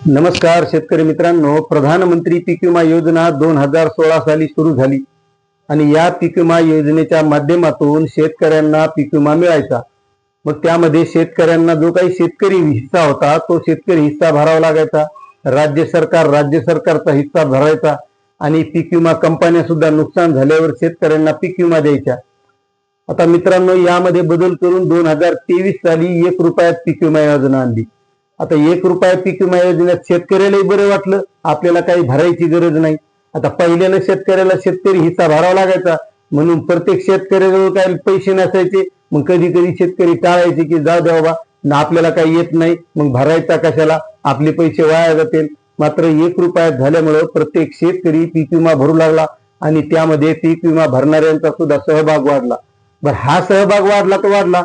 नमस्कार शेतकरी मित्रांनो, प्रधानमंत्री पीक विमा योजना 2016 साली सुरू झाली आणि या पीक विमा योजनेच्या माध्यमातून शेतकऱ्यांना पीक विमा मिळायचा। मग त्यामध्ये शेतकऱ्यांना जो काही शेतकरी हिस्सा होता तो शेतकरी हिस्सा भरावा लागायचा, राज्य सरकारचा हिस्सा भरायचा आणि पीक विमा कंपन्या सुद्धा नुकसान झाल्यावर शेतकऱ्यांना पीक विमा द्यायच्या। आता मित्रांनो, यामध्ये बदल करून 2023 साली 1 रुपयात पीक विमा योजना आणली। आता 1 रुपया पीक विमा योजनेत शेतकऱ्यालाही बरं वाटलं, आपल्याला काही भरायची गरज नाही। आता पहिल्यानं शेतकऱ्याला शेतकरी हिस्सा भरावा लागायचा, म्हणून प्रत्येक शेतकऱ्याजवळ काही पैसे नसायचे। मग कधी कधी शेतकरी टाळायचे की जाऊ द्या बाबा, ना आपल्याला काही येत नाही, मग भरायचा कशाला, आपले पैसे वाया जातील। मात्र 1 रुपयात झाल्यामुळे प्रत्येक शेतकरी पीक विमा भरू लागला आणि त्यामध्ये पीक विमा भरणाऱ्यांचा सुद्धा सहभाग वाढला। बरं, हा सहभाग वाढला तर वाढला,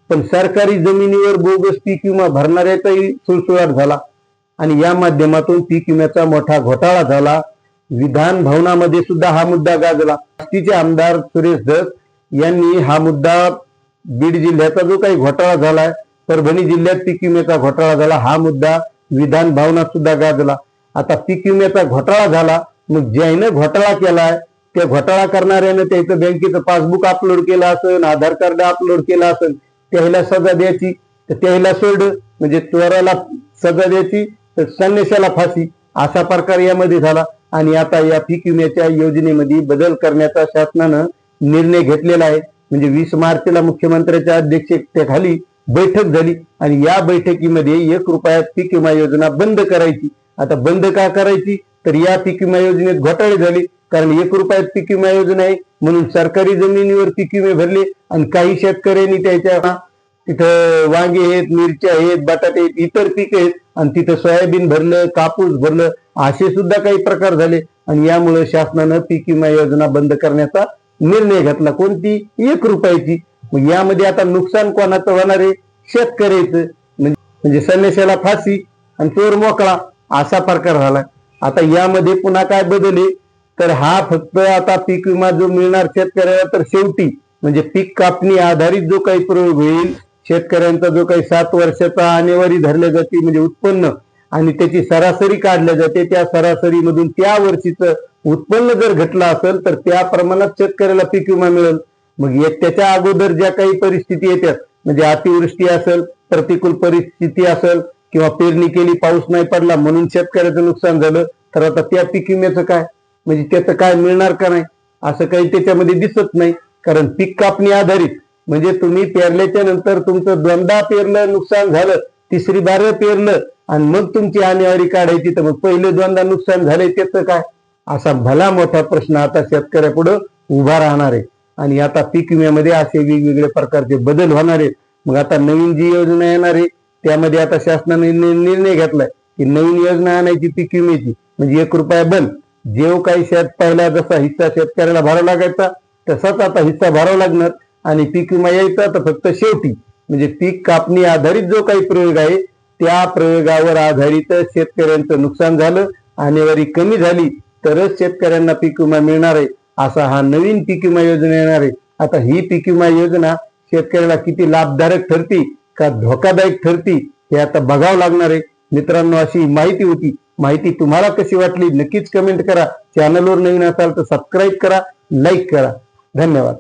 पण सरकारी जमिनीवर बोगस पीक विमा भरणाऱ्याचाही सुळसुळाट झाला आणि या माध्यमातून पीक विम्याचा मोठा घोटाळा झाला। विधान भवनामध्ये सुद्धा हा मुद्दा गाजला। आष्टीचे आमदार सुरेश धस यांनी हा मुद्दा, बीड जिल्ह्याचा जो काही घोटाळा झालाय, परभणी जिल्ह्यात पीक विम्याचा घोटाळा झाला, हा मुद्दा विधान भवनात सुद्धा गाजला। आता पीक विम्याचा घोटाळा झाला, मग ज्याने घोटाळा केलाय त्या घोटाळा करणाऱ्याने त्याचं बँकेचं पासबुक अपलोड केलं असेल, आधार कार्ड अपलोड केलं असेल, त्याला सजा द्यायची तर त्याला सोडलं, म्हणजे चोराला सजा द्यायची तर संन्याशाला फाशी, असा प्रकार यामध्ये झाला। आणि आता या पीक विम्याच्या योजनेमध्ये बदल करण्याचा शासनानं निर्णय घेतलेला आहे। म्हणजे 20 मार्चला मुख्यमंत्र्यांच्या अध्यक्षतेखाली बैठक झाली आणि या बैठकीमध्ये 1 रुपयात पीक विमा योजना बंद करायची। आता बंद का करायची, तर या पीक विमा योजनेत घोटाळे झाले, कारण 1 रुपयात पीक विमा योजना आहे म्हणून सरकारी जमिनीवर पीक विमे भरले आणि काही शेतकऱ्यांनी त्याच्या तिथं वांगे आहेत, मिरच्या आहेत, बटाटे आहेत, इतर पीक आहेत आणि तिथं सोयाबीन भरलं, कापूस भरलं, असे सुद्धा काही प्रकार झाले आणि यामुळे शासनानं पीक विमा योजना बंद करण्याचा निर्णय घेतला। कोणती? 1 रुपयाची। मग यामध्ये आता नुकसान कोणाचं होणार आहे? शेतकऱ्याचं। म्हणजे संन्याशाला फाशी आणि चोर मोकळा, असा प्रकार झाला। आता यामध्ये पुन्हा काय बदल आहे, तर हा फक्त आता पीक विमा जो मिळणार शेतकऱ्याला, तर शेवटी म्हणजे पीक कापणी आधारित जो काही प्रयोग होईल, शेतकऱ्यांचा जो काही 7 वर्षाचा आणेवारी धरल्या जाते, म्हणजे उत्पन्न, आणि त्याची सरासरी काढल्या जाते, त्या सरासरीमधून त्या वर्षीचं उत्पन्न जर घटलं असेल तर त्या प्रमाणात शेतकऱ्याला पीक विमा मिळेल। मग त्याच्या अगोदर ज्या काही परिस्थिती येतात, म्हणजे अतिवृष्टी असेल, प्रतिकूल परिस्थिती असेल, किंवा पेरणी केली पाऊस नाही पडला म्हणून शेतकऱ्याचं नुकसान झालं, तर आता त्या पीक विम्याचं काय, म्हणजे त्याचं काय मिळणार का नाही, असं काही त्याच्यामध्ये दिसत नाही। कारण पीक कापणी आधारित म्हणजे तुम्ही पेरल्याच्या नंतर तुमचं 2दा पेरलं, नुकसान झालं, 3री बार पेरलं आणि मग तुमची आणेवारी काढायची, तर मग पहिले 2दा नुकसान झाले त्याचं काय, असा भला मोठा प्रश्न आता शेतकऱ्यापुढे उभा राहणार आहे। आणि आता पीक विम्यामध्ये असे वेगवेगळे प्रकारचे बदल होणार आहेत। मग आता नवीन जी योजना येणार आहे त्यामध्ये आता शासनाने निर्णय घेतलाय की नवीन योजना आणायची पीक विम्याची, म्हणजे 1 रुपया बंद। जो काही पहिला जसा हिस्सा शेतकऱ्याला भरावा लागायचा तसाच आता हिस्सा भरावा लागणार आणि पीक विमा यायचा तर फक्त शेवटी, म्हणजे पीक कापणी आधारित जो काही प्रयोग आहे त्या प्रयोगावर आधारित शेतकऱ्यांचं नुकसान झालं, आणेवारी कमी झाली तरच शेतकऱ्यांना पीक विमा मिळणार आहे, असा हा नवीन पीक विमा योजना येणार आहे। आता ही पीक विमा योजना शेतकऱ्याला किती लाभदायक ठरती का धोकादायक ठरती हे आता बघावं लागणार आहे। मित्रांनो, अशी माहिती होती। माहिती तुम्हाला कशी वाटली नक्कीच कमेंट करा। चॅनलवर नवीन असाल तर सबस्क्राईब करा, लाईक करा। धन्यवाद।